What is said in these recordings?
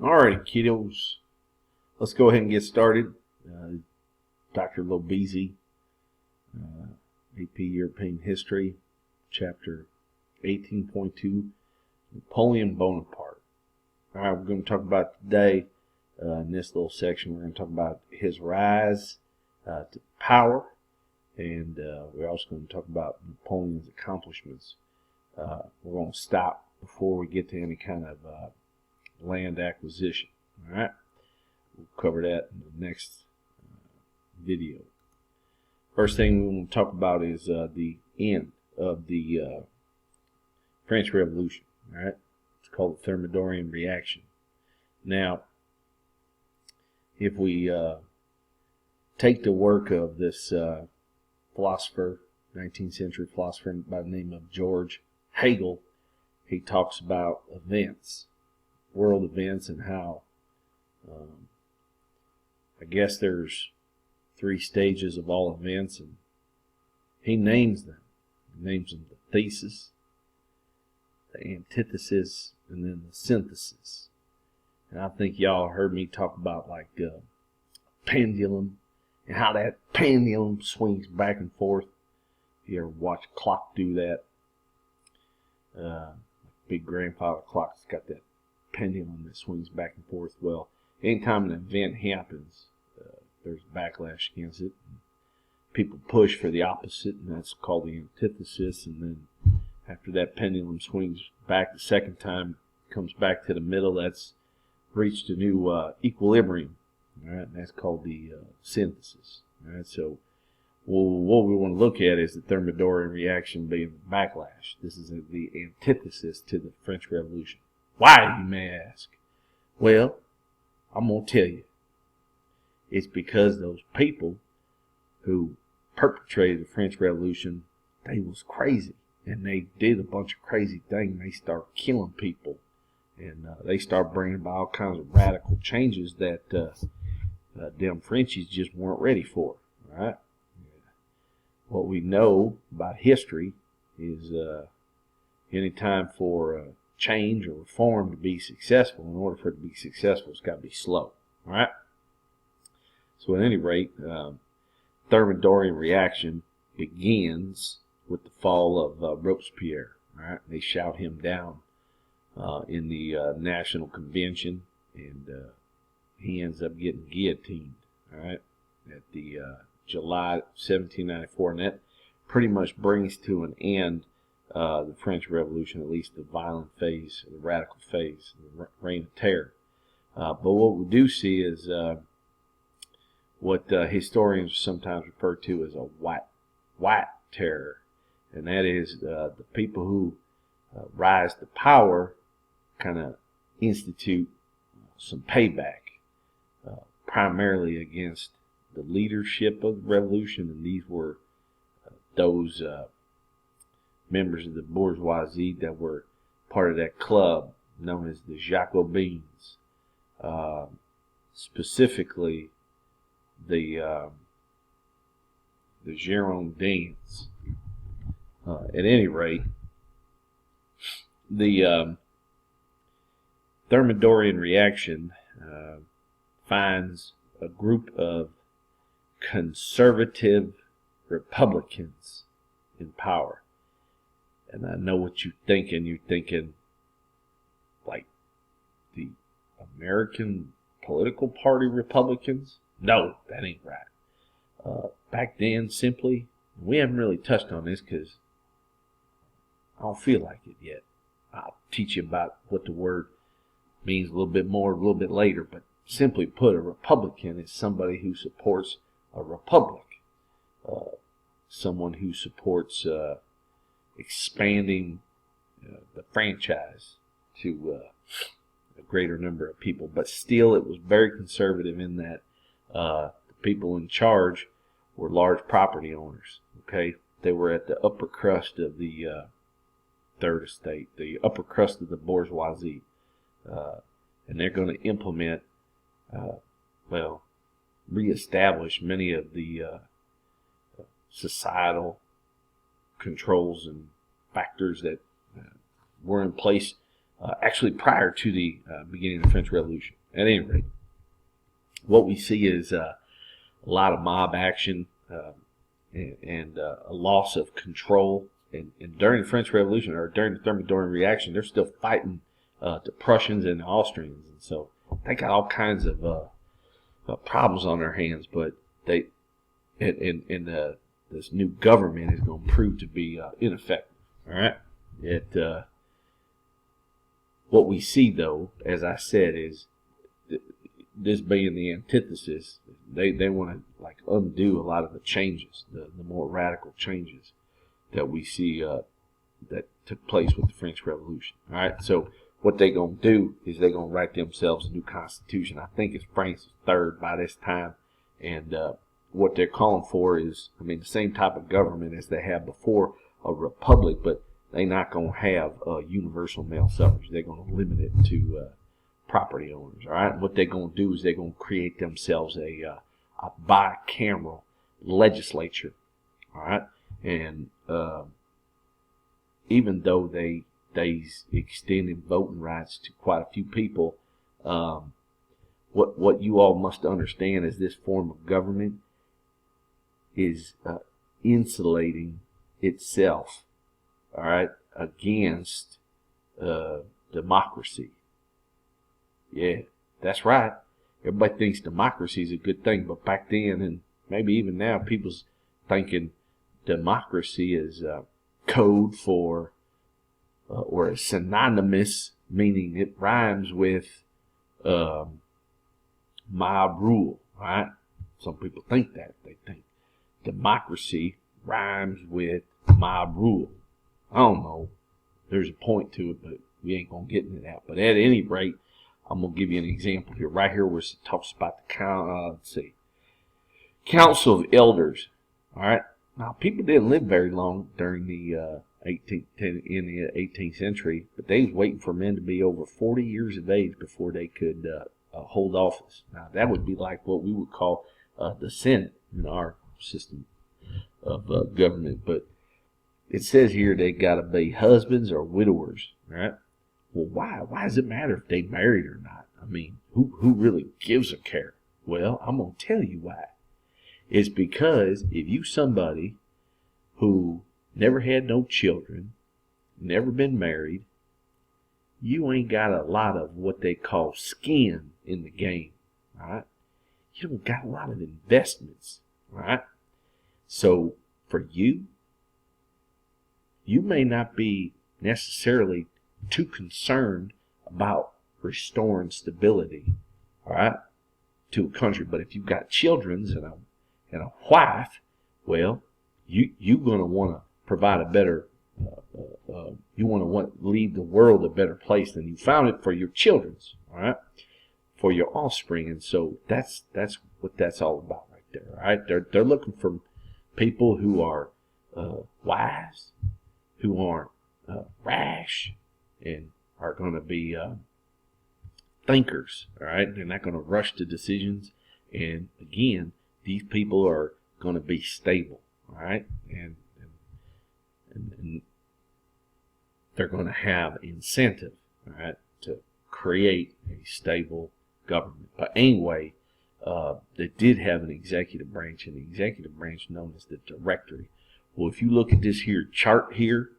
Alright, kiddos. Let's go ahead and get started. Dr. Lob-EZ, AP European History, Chapter 18.2, Napoleon Bonaparte. Alright, we're going to talk about today, in this little section, we're going to talk about his rise to power, and we're also going to talk about Napoleon's accomplishments. We're going to stop before we get to any kind of land acquisition. Alright, we'll cover that in the next video. First thing we want to talk about is the end of the French Revolution. Alright, it's called the Thermidorian reaction. Now, if we take the work of this philosopher, 19th century philosopher by the name of George Hegel, he talks about events, world events, and how I guess there's 3 stages of all events, and he names them. He names them the thesis, the antithesis, and then the synthesis. And I think y'all heard me talk about like pendulum and how that pendulum swings back and forth. If you ever watch a clock do that, big grandfather clock's got that pendulum that swings back and forth. Well, anytime an event happens, there's backlash against it. People push for the opposite, and that's called the antithesis. And then after that pendulum swings back the second time, comes back to the middle, that's reached a new equilibrium. All right, and that's called the synthesis. All right, so what we want to look at is the Thermidorian reaction being backlash. This is the antithesis to the French Revolution. Why, you may ask? Well, I'm going to tell you. It's because those people who perpetrated the French Revolution, they was crazy. And they did a bunch of crazy things. They started killing people. And they started bringing about all kinds of radical changes that them Frenchies just weren't ready for. All right? What we know about history is any time for change or reform to be successful, in order for it to be successful, it's got to be slow. All right? So at any rate, Thermidorian reaction begins with the fall of Robespierre. All right? They shout him down in the National Convention, and he ends up getting guillotined. All right, at the July 1794, and that pretty much brings to an end the French Revolution, at least the violent phase, the radical phase, the reign of terror. But what we do see is what historians sometimes refer to as a white terror, and that is the people who rise to power kind of institute some payback, primarily against the leadership of the revolution, and these were those members of the bourgeoisie that were part of that club known as the Jacobins, specifically the Girondins. At any rate, the Thermidorian reaction finds a group of conservative Republicans in power. And I know what you're thinking. You're thinking like the American political party Republicans? No, that ain't right. Back then, simply, we haven't really touched on this because I don't feel like it yet. I'll teach you about what the word means a little bit more a little bit later, but simply put, a Republican is somebody who supports a republic, someone who supports expanding the franchise to a greater number of people. But still, it was very conservative in that the people in charge were large property owners. Okay, they were at the upper crust of the third estate, the upper crust of the bourgeoisie. And they're going to implement, reestablish many of the societal controls and factors that were in place actually prior to the beginning of the French Revolution. At any rate, what we see is a lot of mob action and a loss of control. And during the French Revolution, or during the Thermidorian reaction, they're still fighting the Prussians and the Austrians. And so they got all kinds of problems on their hands. But this new government is going to prove to be ineffective. All right. What we see, though, as I said, is this being the antithesis. They want to undo a lot of the changes, the more radical changes that we see that took place with the French Revolution. All right, so what they're going to do is they're going to write themselves a new constitution. I think it's Francis III by this time, and what they're calling for is, the same type of government as they had before, a republic, but they're not going to have universal male suffrage. They're going to limit it to property owners. All right, and what they're going to do is they're going to create themselves a bicameral legislature. All right, and even though they extended voting rights to quite a few people, what you all must understand is this form of government is insulating itself, all right, against democracy. Yeah, that's right. Everybody thinks democracy is a good thing, but back then, and maybe even now, people's thinking democracy is code for, or is synonymous, meaning it rhymes with mob rule, right? Some people think that. They think democracy rhymes with mob rule. I don't know. There's a point to it, but we ain't going to get into that. But at any rate, I'm going to give you an example here. Right here where it talks about the Council of Elders. All right. Now, people didn't live very long during the 18th century, but they was waiting for men to be over 40 years of age before they could hold office. Now, that would be like what we would call the Senate in our system of government. But it says here they got to be husbands or widowers, right? Well, why? Why does it matter if they married or not? Who really gives a care? Well, I'm going to tell you why. It's because if you somebody who never had no children, never been married, you ain't got a lot of what they call skin in the game, right? You don't got a lot of investments, right? So for you may not be necessarily too concerned about restoring stability, all right, to a country. But if you've got children and a wife, well, you're going to want to provide a better, you want to leave the world a better place than you found it for your children's, all right, for your offspring. And so that's what that's all about right there, all right. They're looking for people who are wise, who aren't rash, and are going to be thinkers, all right. They're not going to rush to decisions. And again, these people are going to be stable, all right, and they're going to have incentive, all right, to create a stable government. But anyway, they did have an executive branch, and the executive branch known as the Directory. Well, if you look at this here chart here,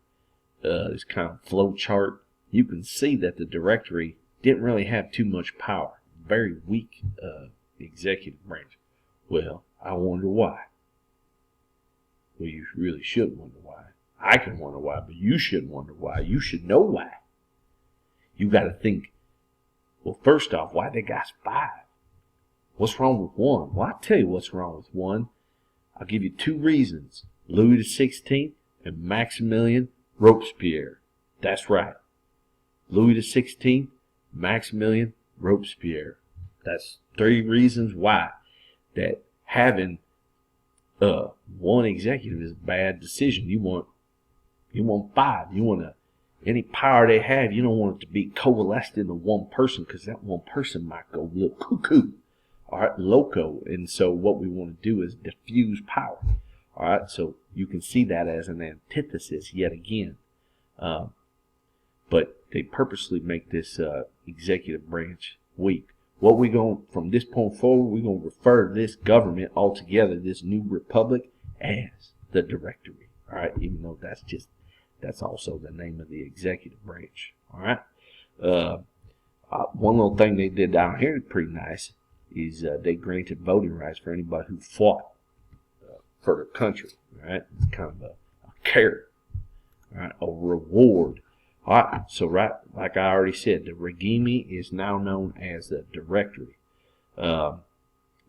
this kind of flow chart, you can see that the Directory didn't really have too much power. Very weak executive branch. Well, I wonder why. Well, you really should wonder why. I can wonder why, but you should wonder why. You should know why. You got to think, well, first off, why they got 5? What's wrong with 1? Well, I'll tell you what's wrong with 1. I'll give you 2 reasons. Louis XVI and Maximilian Robespierre. That's right. Louis XVI, Maximilian Robespierre. That's 3 reasons why that having 1 executive is a bad decision. You want 5. You want any power they have, you don't want it to be coalesced into 1 person, because that 1 person might go a little cuckoo, all right, loco. And so what we want to do is diffuse power, all right. So you can see that as an antithesis yet again. but they purposely make this executive branch weak. What we going from this point forward, we're gonna refer to this government altogether, this new republic, as the Directory. All right, even though that's also the name of the executive branch. All right. One little thing they did down here that's pretty nice is they granted voting rights for anybody who fought for their country. All right, it's kind of a carrot, all right, a reward. All right, so right, like I already said, the regime is now known as the Directory.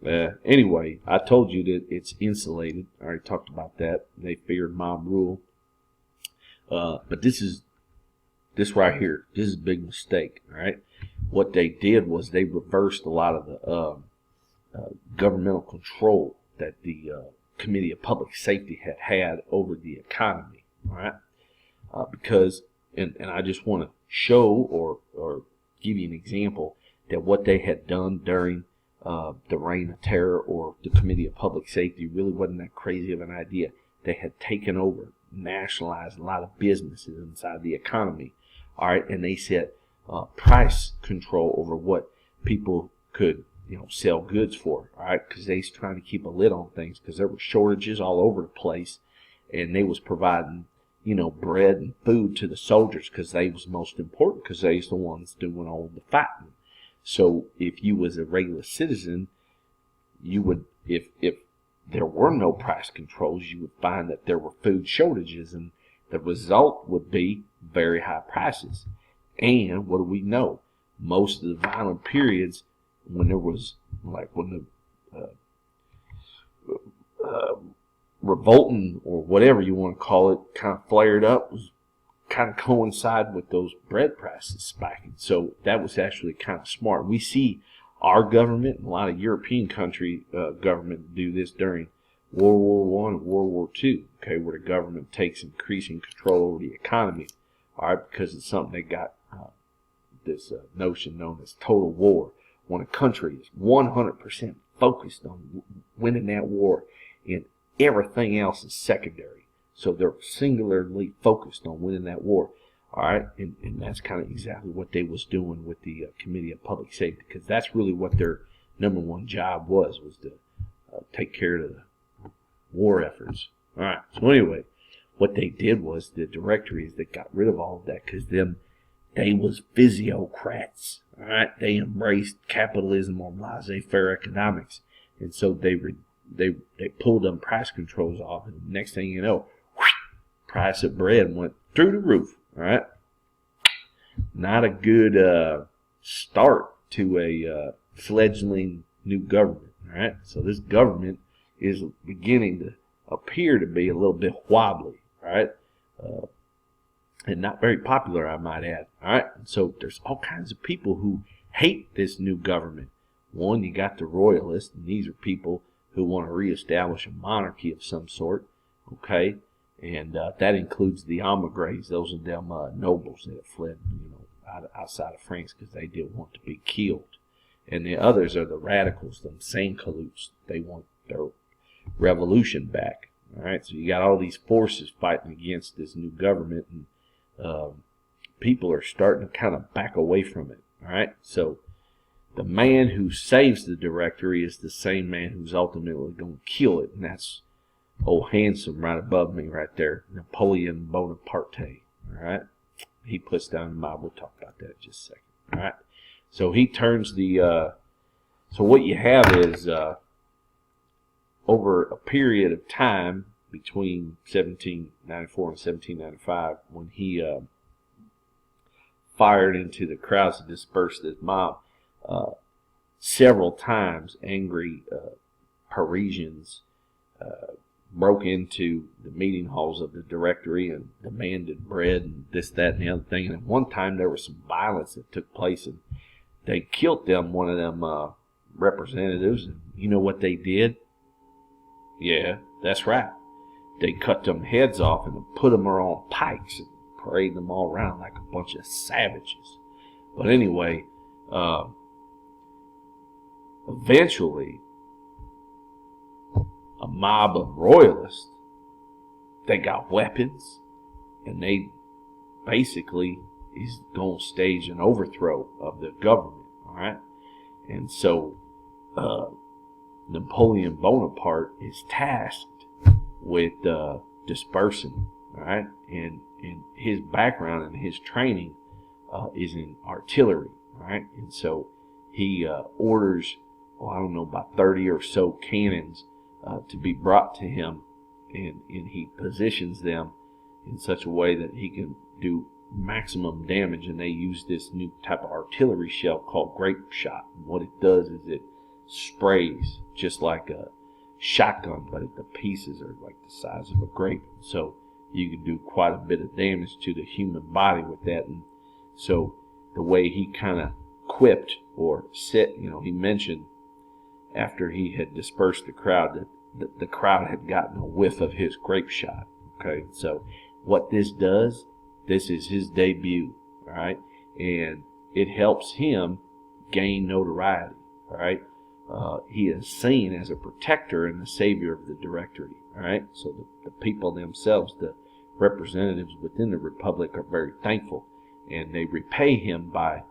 Anyway, I told you that it's insulated. I already talked about that. They feared mob rule. But this right here, this is a big mistake. All right, what they did was they reversed a lot of the governmental control that the Committee of Public Safety had over the economy. All right, because and I just want to show or give you an example that what they had done during the Reign of Terror or the Committee of Public Safety really wasn't that crazy of an idea. They had taken over, nationalized a lot of businesses inside the economy. All right, and they set price control over what people could, sell goods for. All right, because they was trying to keep a lid on things because there were shortages all over the place, and they was providing, bread and food to the soldiers because they was most important because they was the ones doing all the fighting. So if you was a regular citizen, you would, if there were no price controls, you would find that there were food shortages, and the result would be very high prices. And what do we know? Most of the violent periods, when there was, like when the revolting or whatever you want to call it kind of flared up, was kind of coincide with those bread prices spiking. So that was actually kind of smart. We see our government and a lot of European country government do this during World War I and World War II, okay, where the government takes increasing control over the economy, all right, because it's something they got this notion known as total war. When a country is 100% focused on winning that war and everything else is secondary. So they're singularly focused on winning that war. All right, and that's kind of exactly what they was doing with the Committee of Public Safety, because that's really what their number one job was to take care of the war efforts. All right, so anyway, what they did was the directories that got rid of all of that because they was physiocrats. All right, they embraced capitalism or laissez-faire economics, and so they pulled them price controls off, and next thing you know, price of bread went through the roof. All right, not a good start to a fledgling new government. All right, so this government is beginning to appear to be a little bit wobbly. All right, and not very popular, I might add. All right, so there's all kinds of people who hate this new government. One, you got the royalists, and these are people who want to reestablish a monarchy of some sort. Okay. And that includes the emigres. Those are them nobles that have fled, outside of France because they didn't want to be killed. And the others are the radicals, them sans-culottes. They want their revolution back. All right, so you got all these forces fighting against this new government, and people are starting to kind of back away from it. All right, so the man who saves the directory is the same man who's ultimately going to kill it, and that's old handsome right above me right there, Napoleon Bonaparte. All right, he puts down the mob. We'll talk about that in just a second. All right, so he turns the so what you have is over a period of time between 1794 and 1795, when he fired into the crowds to disperse this mob, several times angry Parisians broke into the meeting halls of the directory and demanded bread and this, that, and the other thing. And at one time there was some violence that took place, and they killed one of them representatives. And you know what they did? Yeah, that's right. They cut them heads off and put them on pikes and paraded them all around like a bunch of savages. But anyway, eventually, a mob of royalists, they got weapons, and they basically he's going to stage an overthrow of the government. All right, and so Napoleon Bonaparte is tasked with dispersing. All right, and his background and his training is in artillery. All right, and so he orders, I don't know, about 30 or so cannons to be brought to him, and he positions them in such a way that he can do maximum damage. And they use this new type of artillery shell called grape shot. And what it does is it sprays just like a shotgun, but the pieces are like the size of a grape. So you can do quite a bit of damage to the human body with that. And so the way he kind of quipped or said, he mentioned after he had dispersed the crowd that the crowd had gotten a whiff of his grape shot. Okay, so what this does, this is his debut, all right, and it helps him gain notoriety, all right. He is seen as a protector and the savior of the Directory, all right. So the people themselves, the representatives within the Republic, are very thankful, and they repay him by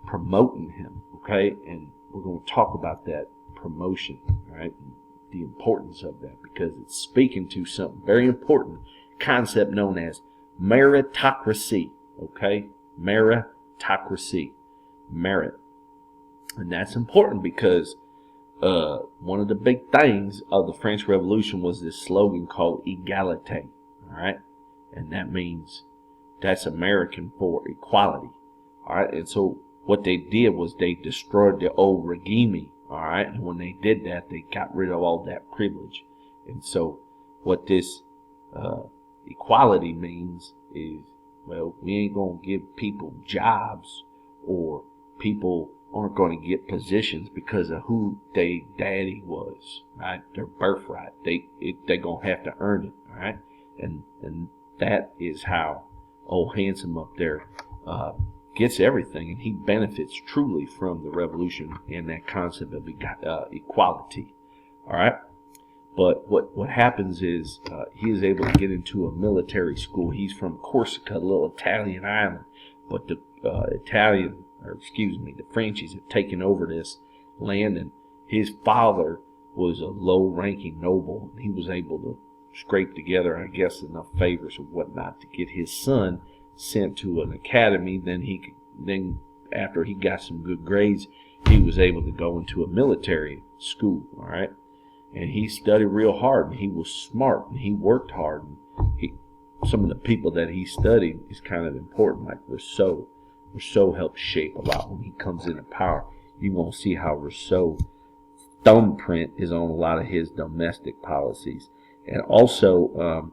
promoting him, okay. And we're going to talk about that promotion, all right, and the importance of that, because it's speaking to something very important concept known as meritocracy, okay? Meritocracy, merit. And that's important because one of the big things of the French Revolution was this slogan called égalité, all right? And that means that's American for equality, all right? And so what they did was they destroyed the old regime, all right? And when they did that, they got rid of all that privilege. And so what this equality means is, well, we ain't going to give people jobs, or people aren't going to get positions because of who they daddy was, right? Their birthright. They're going to have to earn it, all right? And that is how old Handsome up there gets everything, and he benefits truly from the revolution and that concept of equality, all right? But what happens is he is able to get into a military school. He's from Corsica, a little Italian island, but the Frenchies have taken over this land, and his father was a low-ranking noble, and he was able to scrape together, I guess, enough favors or whatnot to get his son sent to an academy. Then after he got some good grades, he was able to go into a military school, all right? And he studied real hard, and he was smart, and he worked hard. And some of the people that he studied is kind of important, like Rousseau. Rousseau helped shape a lot when he comes into power. You won't see how Rousseau's thumbprint is on a lot of his domestic policies. And also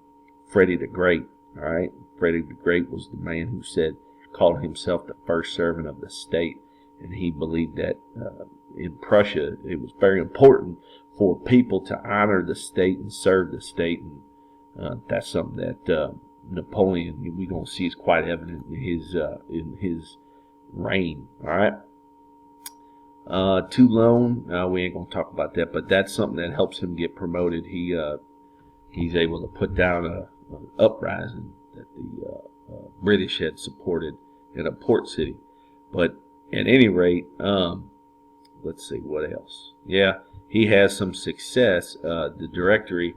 Freddie the Great, all right? Freddie the Great was the man who called himself the first servant of the state. And he believed that in Prussia it was very important for people to honor the state and serve the state, and that's something that Napoleon, we're going to see, is quite evident in his reign. All right, Toulon, we ain't going to talk about that, but that's something that helps him get promoted. He's able to put down an uprising that the British had supported in a port city. But at any rate, let's see what else. Yeah, he has some success. The Directory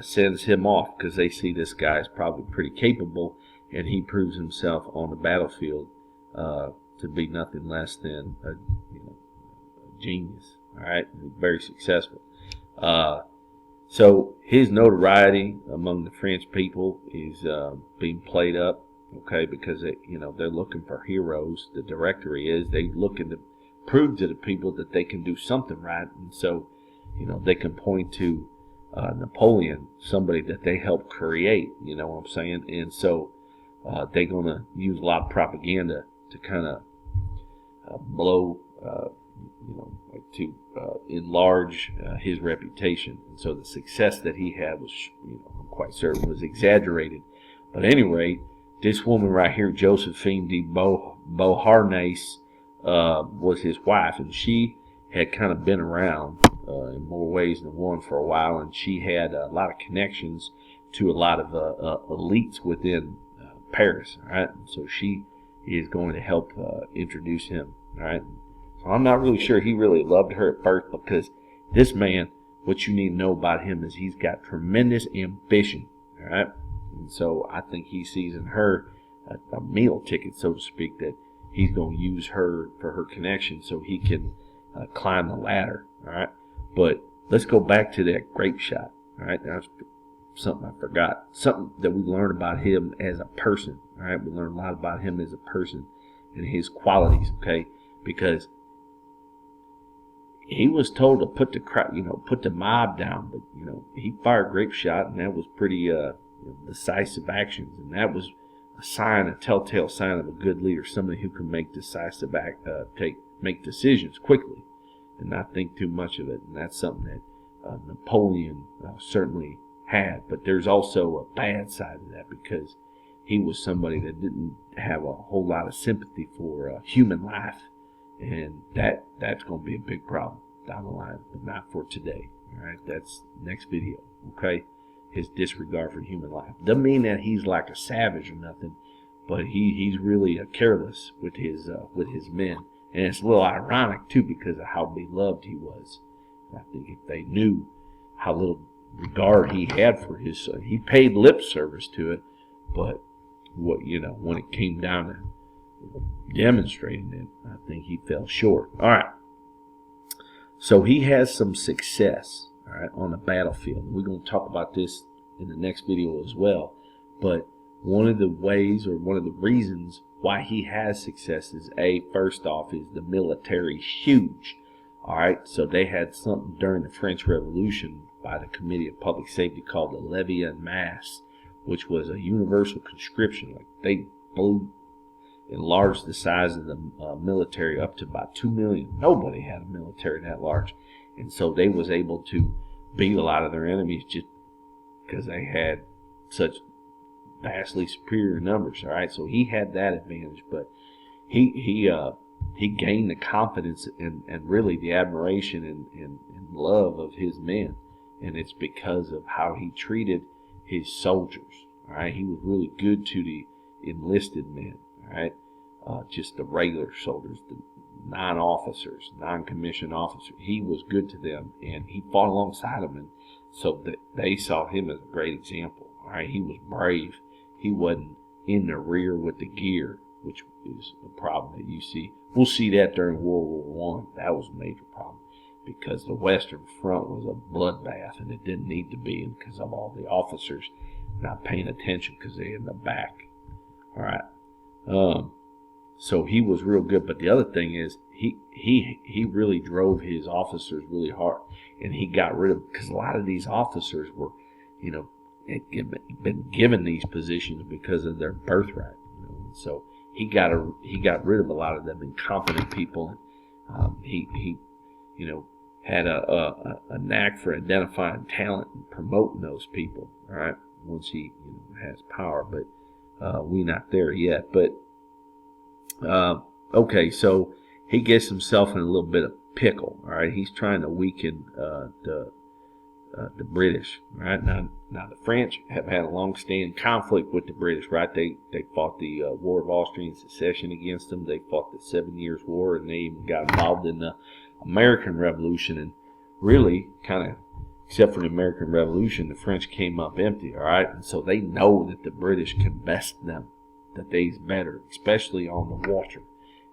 sends him off because they see this guy is probably pretty capable, and he proves himself on the battlefield to be nothing less than a genius. All right, very successful. So his notoriety among the French people is being played up, okay, because they're looking for heroes. The Directory is. They looking to prove to the people that they can do something right, and so they can point to Napoleon, somebody that they helped create. You know what I'm saying? And so they're gonna use a lot of propaganda to kind of blow, to enlarge his reputation. And so the success that he had was, I'm quite certain, was exaggerated. But at any rate, this woman right here, Josephine de Beauharnais, was his wife, and she had kind of been around in more ways than one for a while, and she had a lot of connections to a lot of elites within Paris, right? And so she is going to help introduce him. All right. So I'm not really sure he really loved her at first, because this man, what you need to know about him is he's got tremendous ambition. All right. And so I think he sees in her a meal ticket, so to speak, that he's going to use her for her connection so he can climb the ladder. All right. But let's go back to that grape shot. All right. That's something I forgot. Something that we learn about him as a person. All right. We learn a lot about him as a person and his qualities. Okay. Because he was told to put the mob down, but he fired grape shot, and that was pretty decisive actions, and that was a telltale sign of a good leader, somebody who can make decisive make decisions quickly, and not think too much of it. And that's something that Napoleon certainly had. But there's also a bad side of that, because he was somebody that didn't have a whole lot of sympathy for human life. And that's going to be a big problem down the line, but not for today. All right, that's next video. Okay, his disregard for human life doesn't mean that he's like a savage or nothing, but he's really careless with his men, and it's a little ironic too, because of how beloved he was. I think if they knew how little regard he had for his son, he paid lip service to it, but when it came down to demonstrating it, I think he fell short. All right. So he has some success, all right, on the battlefield. We're going to talk about this in the next video as well. But one of the ways, or one of the reasons why he has success is, first off, is the military's huge. All right. So they had something during the French Revolution by the Committee of Public Safety called the Levée en Masse, which was a universal conscription. Like, they enlarged the size of the military up to about 2 million. Nobody had a military that large. And so they was able to beat a lot of their enemies just because they had such vastly superior numbers. All right, so he had that advantage, but he gained the confidence and really the admiration and love of his men. And it's because of how he treated his soldiers. All right, he was really good to the enlisted men. Right, just the regular soldiers, the non-officers, non-commissioned officers. He was good to them, and he fought alongside them, and so that they saw him as a great example. All right, he was brave. He wasn't in the rear with the gear, which is a problem that you see. We'll see that during World War I. That was a major problem, because the Western Front was a bloodbath, and it didn't need to be, because of all the officers not paying attention because they're in the back. All right. So he was real good, but the other thing is he really drove his officers really hard, and he got rid of, because a lot of these officers were, had been given these positions because of their birthright. So he got rid of a lot of them incompetent people. He had a knack for identifying talent and promoting those people. All right, once he has power, but. We're not there yet, but okay, so he gets himself in a little bit of pickle. All right, he's trying to weaken the British. Right, now the French have had a long-standing conflict with the British. Right, they fought the War of Austrian Succession against them. They fought the 7 Years' War, and they even got involved in the American Revolution. And really, kind of, except for the American Revolution, the French came up empty, all right? And so they know that the British can best them, that they's better, especially on the water.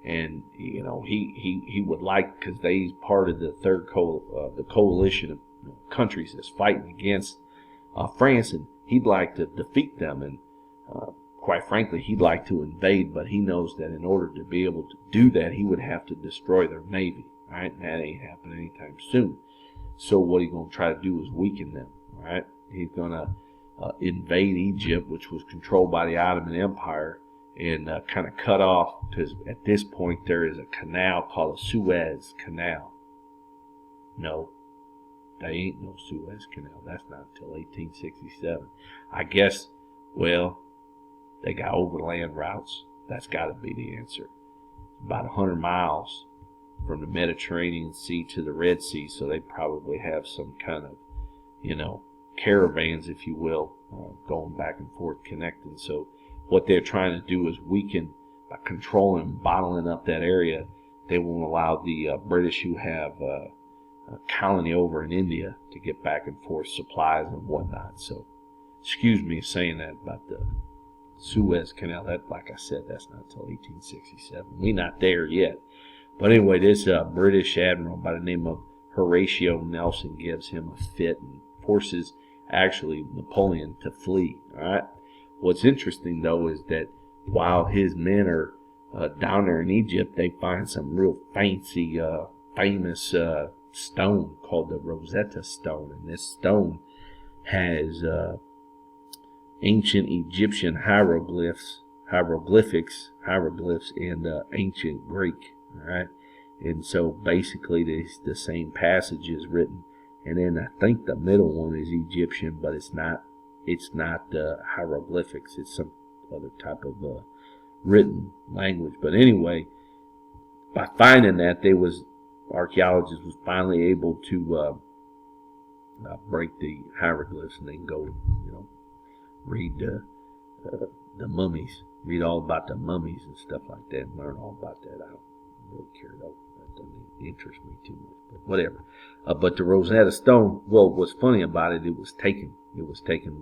And, he would like, because they's part of the the coalition of countries that's fighting against France, and he'd like to defeat them. And quite frankly, he'd like to invade, but he knows that in order to be able to do that, he would have to destroy their navy, all right? And that ain't happening anytime soon. So what he's going to try to do is weaken them, all right? He's going to invade Egypt, which was controlled by the Ottoman Empire, and kind of cut off, because at this point there is a canal called the Suez Canal. No, there ain't no Suez Canal. That's not until 1867. I guess, well, they got overland routes. That's got to be the answer. About 100 miles from the Mediterranean Sea to the Red Sea, so they probably have some kind of, caravans, if you will, going back and forth, connecting. So what they're trying to do is weaken by controlling, bottling up that area, they won't allow the British, who have a colony over in India, to get back and forth supplies and whatnot. So, excuse me saying that about the Suez Canal. That, like I said, that's not until 1867. We're not there yet. But anyway, this British admiral by the name of Horatio Nelson gives him a fit and forces actually Napoleon to flee. All right. What's interesting though is that while his men are down there in Egypt, they find some real fancy, famous stone called the Rosetta Stone, and this stone has ancient Egyptian hieroglyphs, and ancient Greek. All right, and so basically the same passage is written, and then I think the middle one is Egyptian, but it's not hieroglyphics. It's some other type of written language. But anyway, by finding that, archaeologists was finally able to break the hieroglyphs, and they can go, read the mummies, read all about the mummies and stuff like that, and learn all about that. I don't really care though. That doesn't interest me too much, but whatever. But the Rosetta Stone, well, what's funny about it, it was taken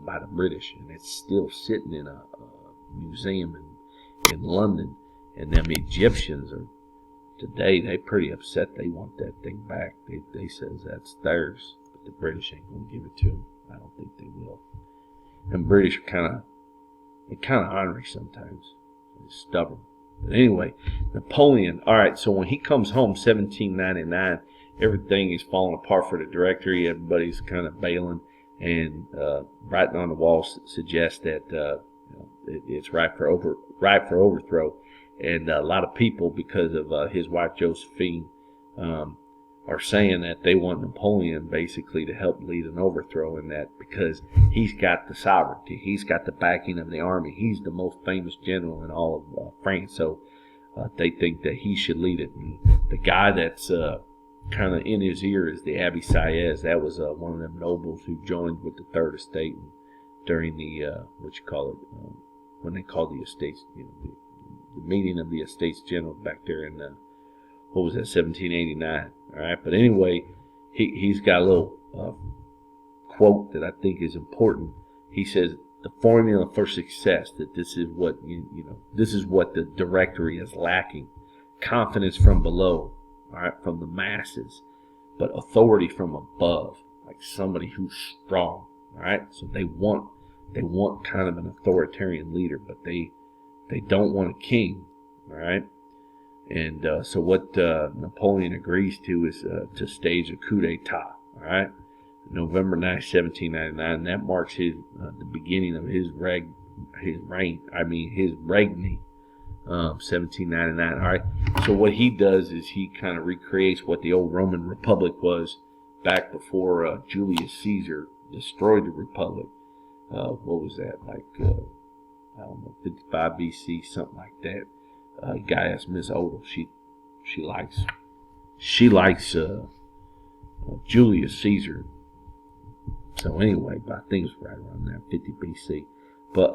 by the British, and it's still sitting in a museum in London. And them Egyptians are today, they pretty upset. They want that thing back. They says that's theirs, but the British ain't gonna give it to them. I don't think they will. And British are kind of ornery sometimes. They're stubborn. But anyway, Napoleon. All right, so when he comes home, 1799, everything is falling apart for the Directory. Everybody's kind of bailing, and writing on the wall suggests that it's ripe for overthrow. And a lot of people, because of his wife Josephine, are saying that they want Napoleon basically to help lead an overthrow, and that because he's got the sovereignty, he's got the backing of the army, he's the most famous general in all of France, so they think that he should lead it. And the guy that's kind of in his ear is the Abbe Sieyès. That was one of them nobles who joined with the Third Estate during the when they called the estates, the meeting of the Estates General back there in 1789. All right, but anyway, he's got a little quote that I think is important. He says the formula for success, that this is what this is what the Directory is lacking: confidence from below, all right, from the masses, but authority from above, like somebody who's strong. All right, so they want kind of an authoritarian leader, but they don't want a king. All right. And so what Napoleon agrees to is to stage a coup d'etat. All right, November 9, 1799. That marks the beginning of his reign. His reign, 1799. All right. So what he does is he kind of recreates what the old Roman Republic was back before Julius Caesar destroyed the Republic. What was that, like? I don't know, 55 BC, something like that. Gaius Miss Odell, she likes Julius Caesar. So anyway, but I think it's right around there, 50 BC. But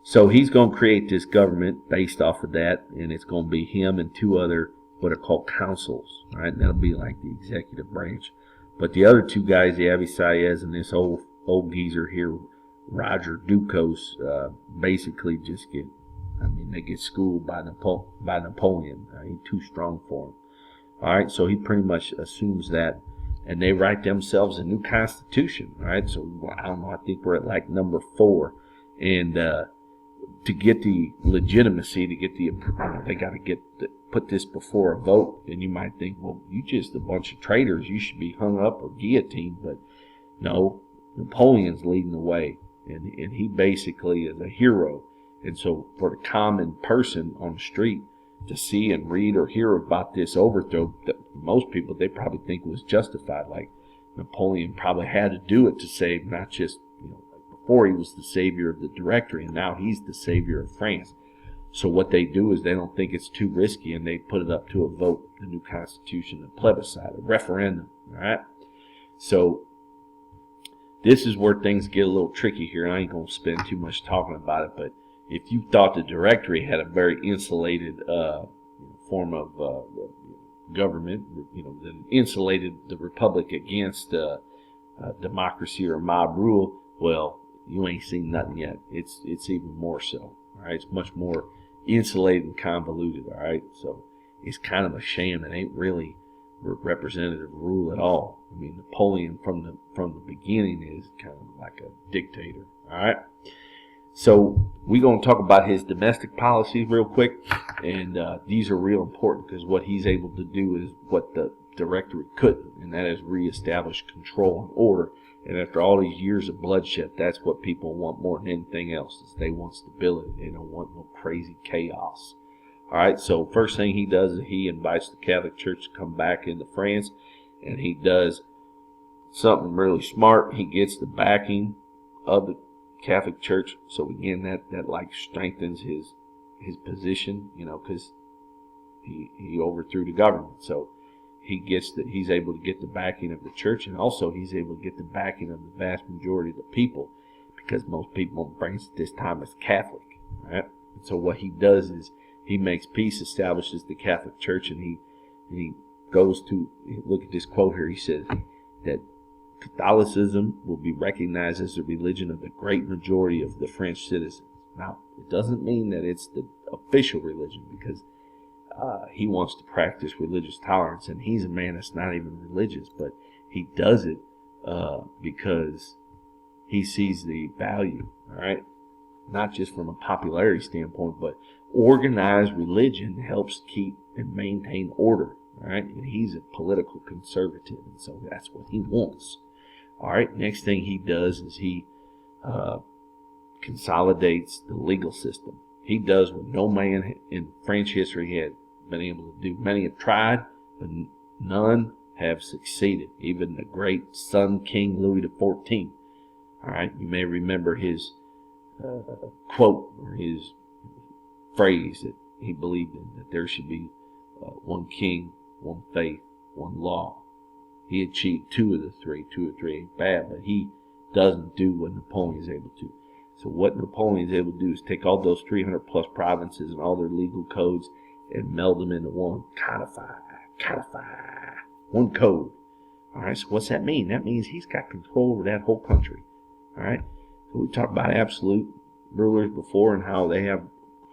so he's going to create this government based off of that, and it's going to be him and two other what are called councils. Right, and that'll be like the executive branch. But the other two guys, the Abbe Sieyès and this old geezer here, Roger Ducos, basically just they get schooled by Napoleon. He's too strong for him. All right, so he pretty much assumes that, and they write themselves a new constitution. All right, so I don't know. I think we're at like number 4, and to get the legitimacy, to get they got to put this before a vote. And you might think, well, you just a bunch of traitors. You should be hung up or guillotined. But no, Napoleon's leading the way. And he basically is a hero. And so for the common person on the street to see and read or hear about this overthrow, that most people, they probably think was justified. Like Napoleon probably had to do it to save, not just, before he was the savior of the Directory, and now he's the savior of France. So what they do is they don't think it's too risky, and they put it up to a vote, the new constitution, a plebiscite, a referendum. All right? So this is where things get a little tricky here, and I ain't going to spend too much talking about it, but if you thought the Directory had a very insulated form of government, that insulated the republic against democracy or mob rule, well, you ain't seen nothing yet. It's even more so. All right, it's much more insulated and convoluted. All right, so it's kind of a sham. It ain't really representative rule at all. I mean, Napoleon from the beginning is kind of like a dictator. All right. So we're going to talk about his domestic policies real quick, and these are real important because what he's able to do is what the Directory couldn't, and that is reestablish control and order. And after all these years of bloodshed, that's what people want more than anything else. Is they want stability. They don't want no crazy chaos. All right. So first thing he does is he invites the Catholic Church to come back into France, and he does something really smart. He gets the backing of the Catholic Church, so again that like strengthens his position, because he overthrew the government. So he's able to get the backing of the church, and also he's able to get the backing of the vast majority of the people, because most people in France at this time is Catholic, right? And so what he does is he makes peace, establishes the Catholic Church, and he goes to look at this quote here. He says that Catholicism will be recognized as the religion of the great majority of the French citizens. Now, it doesn't mean that it's the official religion, because he wants to practice religious tolerance, and he's a man that's not even religious, but he does it because he sees the value, all right? Not just from a popularity standpoint, but organized religion helps keep and maintain order, all right? And he's a political conservative, and so that's what he wants. All right, next thing he does is he consolidates the legal system. He does what no man in French history had been able to do. Many have tried, but none have succeeded. Even the great Sun King Louis XIV. All right, you may remember his quote or his phrase that he believed in, that there should be one king, one faith, one law. He achieved two of the three. Two or three ain't bad, but he doesn't do what Napoleon is able to. So what Napoleon is able to do is take all those 300 plus provinces and all their legal codes and meld them into one. Codify. One code. All right, so what's that mean? That means he's got control over that whole country. All right, so we talked about absolute rulers before and how they have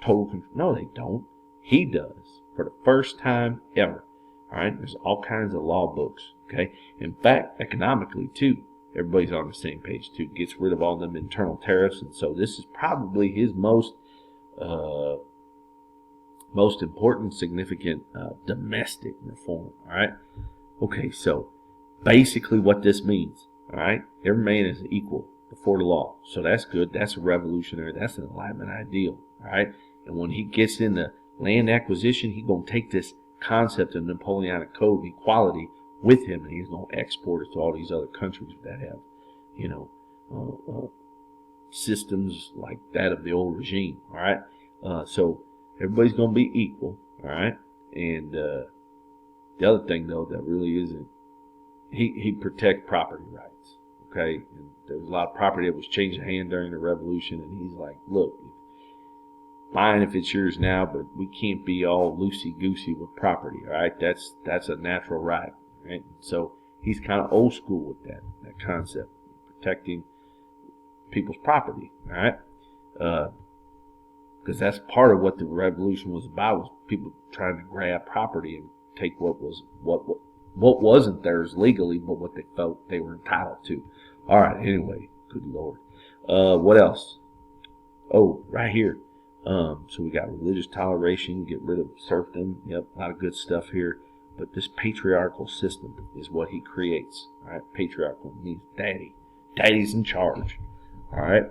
total control. No, they don't. He does for the first time ever. All right, there's all kinds of law books. Okay, in fact, economically too, everybody's on the same page too. Gets rid of all them internal tariffs, and so this is probably his most important, significant domestic reform. All right. Okay, so basically what this means, all right, every man is equal before the law. So that's good. That's a revolutionary. That's an Enlightenment ideal. All right. And when he gets into land acquisition, he's going to take this concept of Napoleonic Code of equality with him, and he's going to export it to all these other countries that have, systems like that of the old regime. All right. So everybody's going to be equal. All right. And the other thing, though, that really isn't, he protects property rights. Okay. And there was a lot of property that was changing hand during the revolution, and he's like, look, fine if it's yours now, but we can't be all loosey-goosey with property, all right? That's a natural right, right? So he's kind of old school with that concept, protecting people's property, all right? Because that's part of what the revolution was about, was people trying to grab property and take what wasn't theirs legally, but what they felt they were entitled to. All right, anyway, good Lord. What else? Oh, right here. So we got religious toleration, get rid of serfdom. Yep, a lot of good stuff here. But this patriarchal system is what he creates. All right, patriarchal means daddy. Daddy's in charge. All right,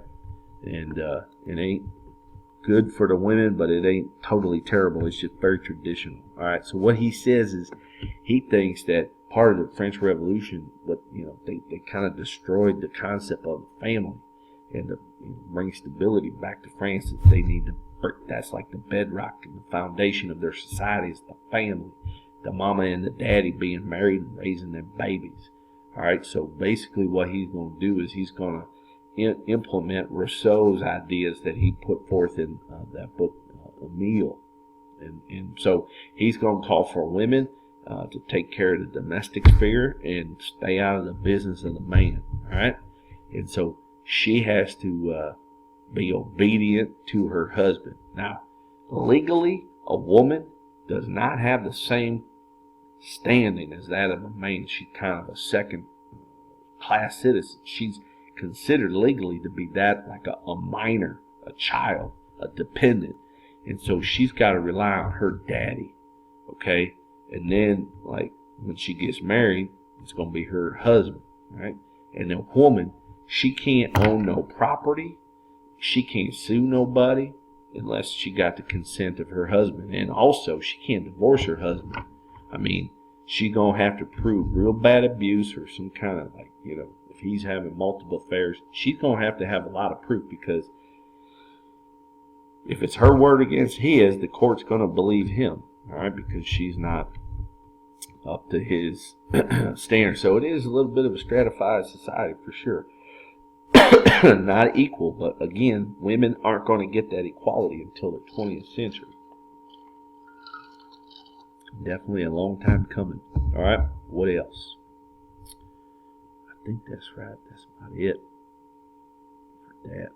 and it ain't good for the women, but it ain't totally terrible. It's just very traditional. All right, so what he says is he thinks that part of the French Revolution, they kind of destroyed the concept of the family. And to bring stability back to France, they need to. That's like the bedrock and the foundation of their society is the family, the mama and the daddy being married and raising their babies. All right, so basically what he's going to do is he's going to implement Rousseau's ideas that he put forth in that book, Emile. And so he's going to call for women to take care of the domestic sphere and stay out of the business of the man. All right? And so she has to be obedient to her husband. Now, legally, a woman does not have the same standing as that of a man. She's kind of a second-class citizen. She's considered legally to be that like a minor, a child, a dependent. And so she's got to rely on her daddy, okay? And then, like, when she gets married, it's going to be her husband, right? And a woman, she can't own no property. She can't sue nobody unless she got the consent of her husband. And also, she can't divorce her husband. I mean, she's going to have to prove real bad abuse or some kind of, like, you know, if he's having multiple affairs, she's going to have a lot of proof, because if it's her word against his, the court's going to believe him, all right, because she's not up to his standard. So it is a little bit of a stratified society for sure. Not equal, but again, women aren't going to get that equality until the 20th century. Definitely a long time coming. All right, what else? I think that's right. That's about it for that. I thought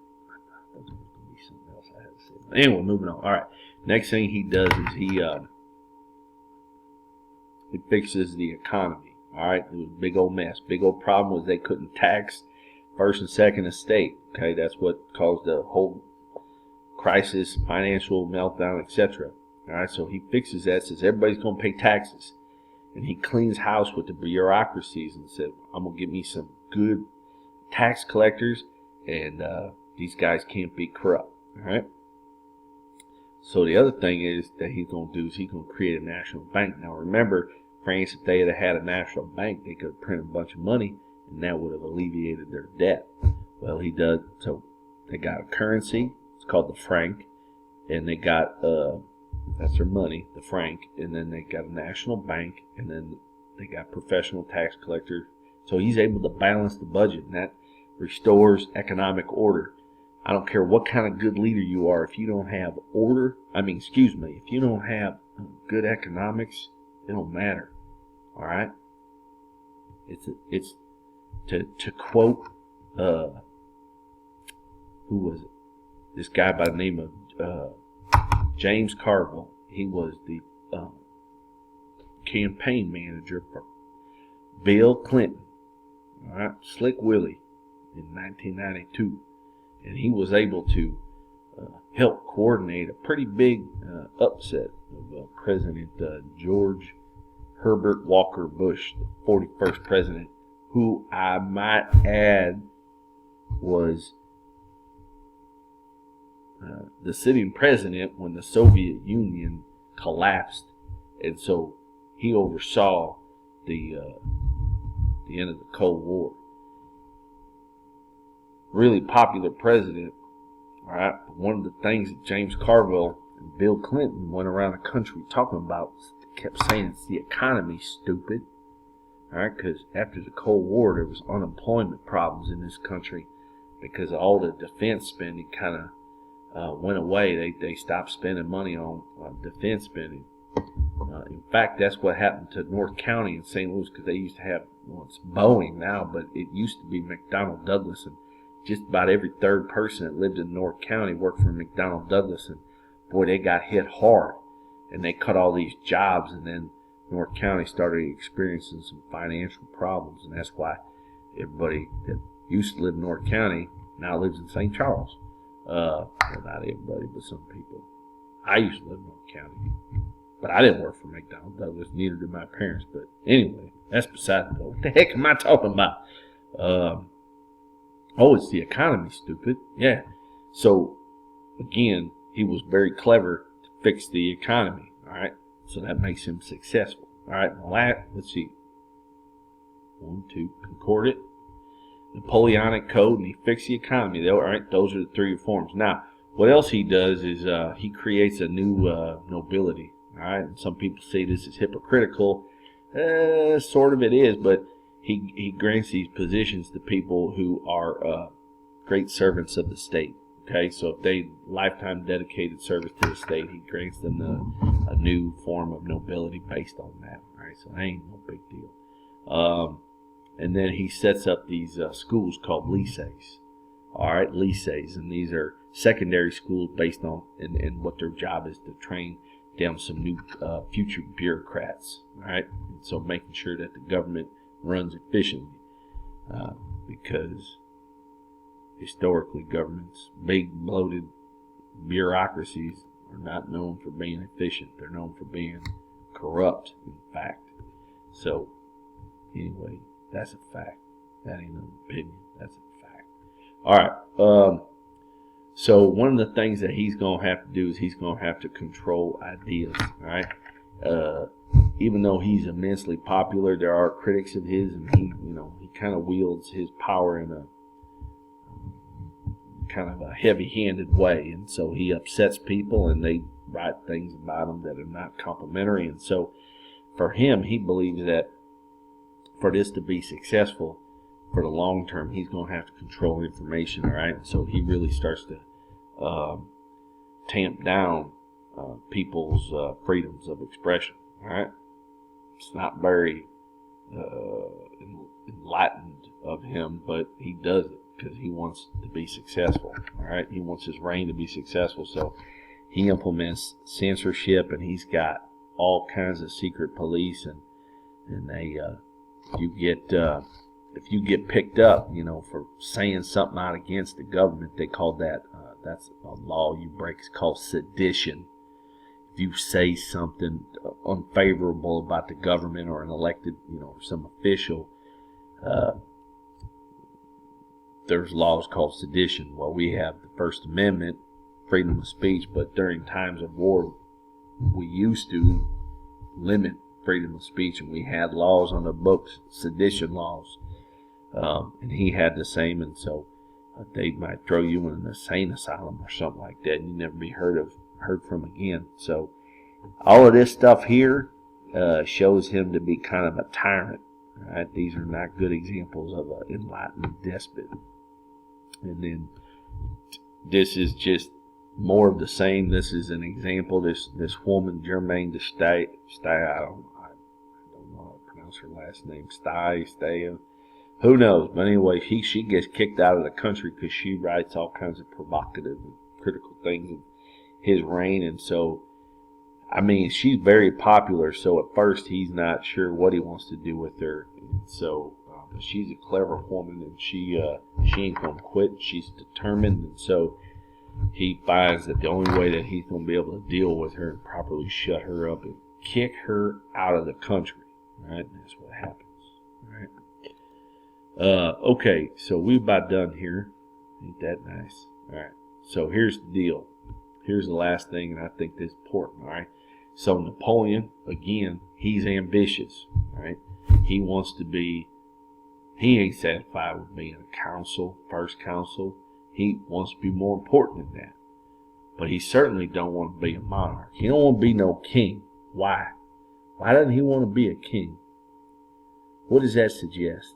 there was going to be something else I had to say. But anyway, moving on. All right, next thing he does is he fixes the economy. All right, it was a big old mess. Big old problem was they couldn't tax first and second estate. Okay, that's what caused the whole crisis, financial meltdown, etc. All right, so he fixes that, says everybody's going to pay taxes. And he cleans house with the bureaucracies and said, I'm going to get me some good tax collectors, and these guys can't be corrupt. All right. So the other thing is that he's going to do is he's going to create a national bank. Now remember, France, if they had a national bank, they could print a bunch of money, and that would have alleviated their debt. Well, he does. So they got a currency. It's called the franc, and they got that's their money, the franc, and then they got a national bank, and then they got professional tax collectors. So he's able to balance the budget, and that restores economic order. I don't care what kind of good leader you are, if you don't have if you don't have good economics, it don't matter. All right? It's to quote, who was it? This guy by the name of James Carville. He was the campaign manager for Bill Clinton, all right, Slick Willie, in 1992, and he was able to help coordinate a pretty big upset of President George Herbert Walker Bush, the 41st president, who I might add was the sitting president when the Soviet Union collapsed, and so he oversaw the end of the Cold War. Really popular president. All right, one of the things that James Carville and Bill Clinton went around the country talking about, kept saying it's the economy, stupid. All right, because after the Cold War, there was unemployment problems in this country because all the defense spending kind of went away. They stopped spending money on defense spending. In fact, that's what happened to North County in St. Louis, because they used to have, well, it's Boeing now, but it used to be McDonnell Douglas, and just about every third person that lived in North County worked for McDonnell Douglas, and boy, they got hit hard, and they cut all these jobs, and then North County started experiencing some financial problems, and that's why everybody that used to live in North County now lives in St. Charles. Well, not everybody, but some people. I used to live in North County, but I didn't work for McDonnell Douglas, neither did my parents. But anyway, that's beside the point. What the heck am I talking about? It's the economy, stupid. Yeah. So, again, he was very clever to fix the economy. All right. So that makes him successful. All right. Let's see. 1, 2, Concordant, Napoleonic Code, and he fixed the economy. All right. Those are the 3 reforms. Now, what else he does is he creates a new nobility. All right. And some people say this is hypocritical. Sort of it is, but he grants these positions to people who are great servants of the state. Okay, so if they lifetime dedicated service to the state, he grants them a new form of nobility based on that. All right, so that ain't no big deal. And then he sets up these schools called lycées. All right, lycées, and these are secondary schools based on and what their job is to train down some new future bureaucrats. All right, and so making sure that the government runs efficiently, because historically governments, big bloated bureaucracies, are not known for being efficient. They're known for being corrupt, in fact. So anyway, that's a fact. That ain't an opinion. That's a fact. All right. So one of the things that he's going to have to do is he's going to have to control ideas. All right. Even though he's immensely popular, there are critics of his, and he kind of wields his power in a kind of a heavy-handed way, and so he upsets people, and they write things about him that are not complimentary. And so, for him, he believes that for this to be successful for the long term, he's going to have to control information. All right, so he really starts to tamp down people's freedoms of expression. All right, it's not very enlightened of him, but he does it because he wants to be successful. All right, he wants his reign to be successful, so he implements censorship, and he's got all kinds of secret police, and they if you get picked up, for saying something out against the government, they call that that's a law you break. It's called sedition. If you say something unfavorable about the government or an elected, or some official, there's laws called sedition. Well, we have the First Amendment, freedom of speech, but during times of war, we used to limit freedom of speech, and we had laws on the books, sedition laws, and he had the same, and so they might throw you in an insane asylum or something like that, and you never be heard from again. So all of this stuff here shows him to be kind of a tyrant. Right? These are not good examples of an enlightened despot. And then this is just more of the same. This is an example. This woman, Germaine de Stay, I don't know how to pronounce her last name. Stay. Who knows? But anyway, she gets kicked out of the country because she writes all kinds of provocative and critical things of his reign. And so, I mean, she's very popular. So at first, he's not sure what he wants to do with her. And so, but she's a clever woman, and she ain't gonna quit. She's determined, and so he finds that the only way that he's going to be able to deal with her and properly shut her up and kick her out of the country. Right? And that's what happens. Right? Okay, so we're about done here. Ain't that nice? All right. So here's the deal. Here's the last thing, and I think this is important. All right. So Napoleon, again, he's ambitious. All right. He wants to be. He ain't satisfied with being a consul, first consul. He wants to be more important than that. But he certainly don't want to be a monarch. He don't want to be no king. Why? Why doesn't he want to be a king? What does that suggest?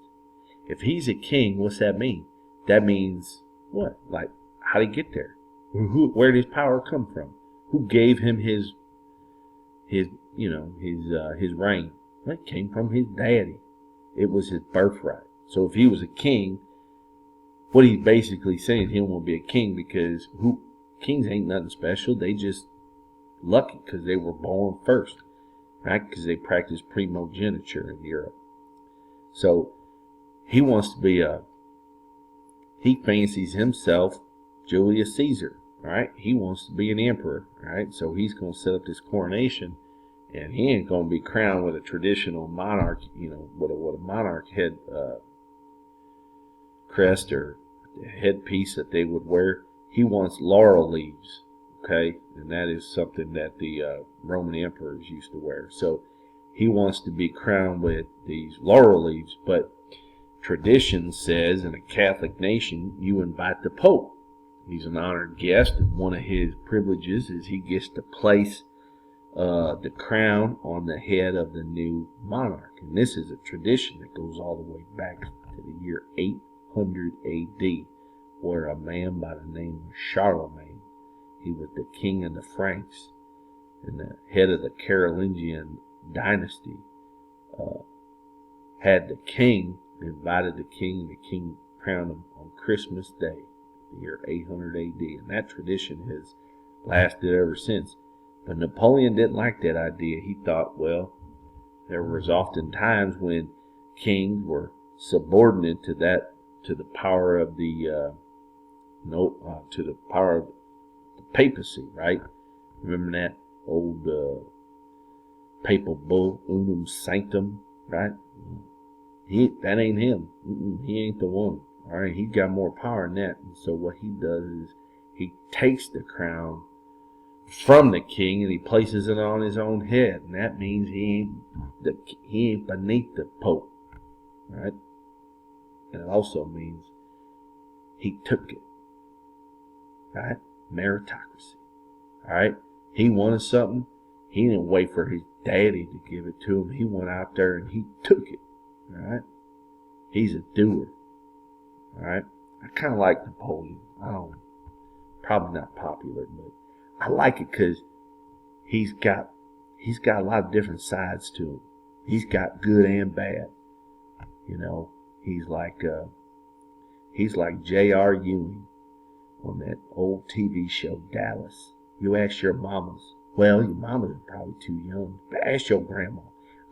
If he's a king, what's that mean? That means what? Like, how did he get there? Where did his power come from? Who gave him his reign? Well, it came from his daddy. It was his birthright. So if he was a king, what he's basically saying, he don't want to be a king because kings ain't nothing special. They just lucky because they were born first, right? Because they practice primogeniture in Europe. So he wants to be he fancies himself Julius Caesar, right? He wants to be an emperor, right? So he's going to set up this coronation, and he ain't going to be crowned with a traditional monarch, what a monarch head crest or headpiece that they would wear. He wants laurel leaves, okay? And that is something that the Roman emperors used to wear. So he wants to be crowned with these laurel leaves, but tradition says in a Catholic nation, you invite the Pope. He's an honored guest, and one of his privileges is he gets to place the crown on the head of the new monarch. And this is a tradition that goes all the way back to the year 800 AD, where a man by the name of Charlemagne, he was the king of the Franks and the head of the Carolingian dynasty, had the king, invited the king crowned him on Christmas Day, the year 800 AD, and that tradition has lasted ever since. But Napoleon didn't like that idea. He thought, well, there was often times when kings were subordinate to the power of the power of the papacy, right? Remember that old papal bull, unum sanctum, right? That ain't him. He ain't the one. All right, he's got more power than that. And so what he does is he takes the crown from the king and he places it on his own head, and that means he ain't beneath the pope, right? And it also means he took it, right? Meritocracy, all right? He wanted something. He didn't wait for his daddy to give it to him. He went out there and he took it, all right? He's a doer, all right? I kind of like Napoleon. Probably not popular, but I like it because he's got a lot of different sides to him. He's got good and bad. You know, he's like J.R. Ewing on that old TV show Dallas. You ask your mamas. Well, your mama's probably too young, but ask your grandma.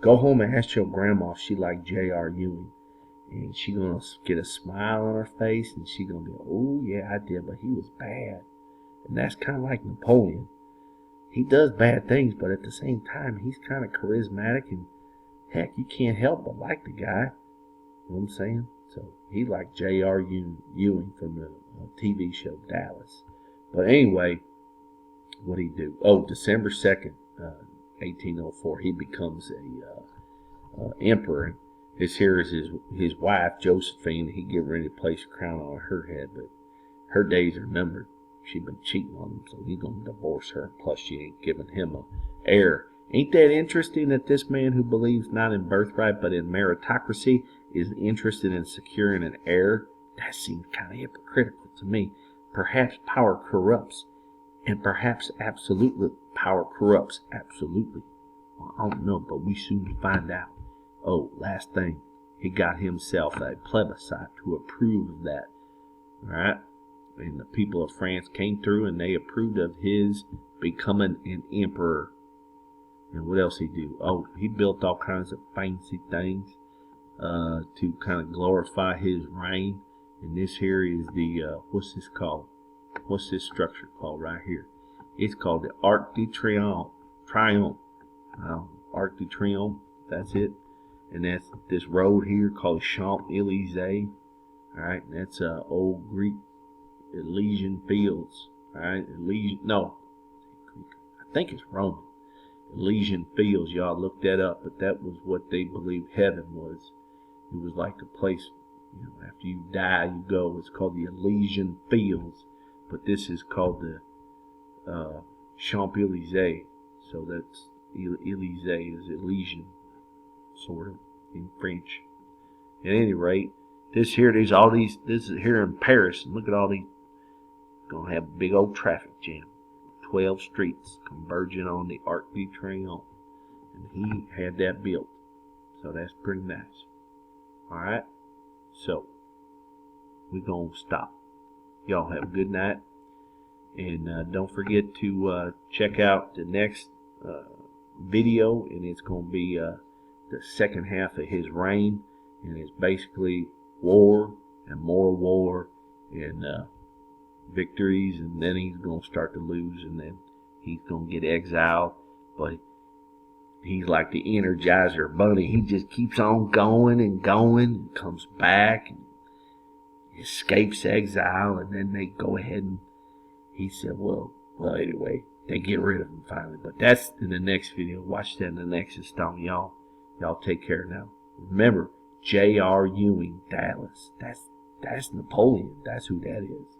Go home and ask your grandma if she like J.R. Ewing. And she gonna get a smile on her face, and she gonna be, oh yeah, I did, but he was bad. And that's kind of like Napoleon. He does bad things, but at the same time, he's kind of charismatic, and heck, you can't help but like the guy. You know what I'm saying? So he like J.R. Ewing from the TV show Dallas. But anyway, what'd he do? Oh, December 2nd, 1804, he becomes a emperor. This here is his wife, Josephine. He get ready to place a crown on her head, but her days are numbered. She been cheating on him, so he's gonna divorce her. Plus, she ain't giving him a heir. Ain't that interesting that this man who believes not in birthright but in meritocracy is interested in securing an heir? That seems kind of hypocritical to me. Perhaps power corrupts, and perhaps absolutely power corrupts absolutely. Well, I don't know, but we soon find out. Oh, last thing, he got himself a plebiscite to approve of that. All right? And the people of France came through and they approved of his becoming an emperor. And what else he do? Oh, he built all kinds of fancy things to kind of glorify his reign. And this here is the, what's this called? What's this structure called right here? It's called the Arc de Triomphe. Arc de Triomphe, that's it. And that's this road here called Champs-Élysées. Alright, that's old Greek Elysian Fields. Alright, I think it's Roman. Elysian Fields, y'all look that up, but that was what they believed heaven was. It was like a place, you know, after you die, you go. It's called the Elysian Fields, but this is called the Champs-Élysées. So that's Élysée is Elysian, sort of, in French. At any rate, this is here in Paris, and look at all these. Gonna have a big old traffic jam. 12 streets converging on the Arc de Triomphe. And he had that built. So that's pretty nice. Alright? So, we're gonna stop. Y'all have a good night. And don't forget to check out the next video, and it's gonna be the second half of his reign, and it's basically war and more war and victories, and then he's gonna start to lose, and then he's gonna get exiled. But he's like the Energizer Bunny. He just keeps on going and going, and comes back and escapes exile, and then they go ahead and he said, well anyway, they get rid of him finally. But that's in the next video. Watch that in the next installment, y'all. Y'all take care now. Remember, J.R. Ewing, Dallas. That's Napoleon. That's who that is.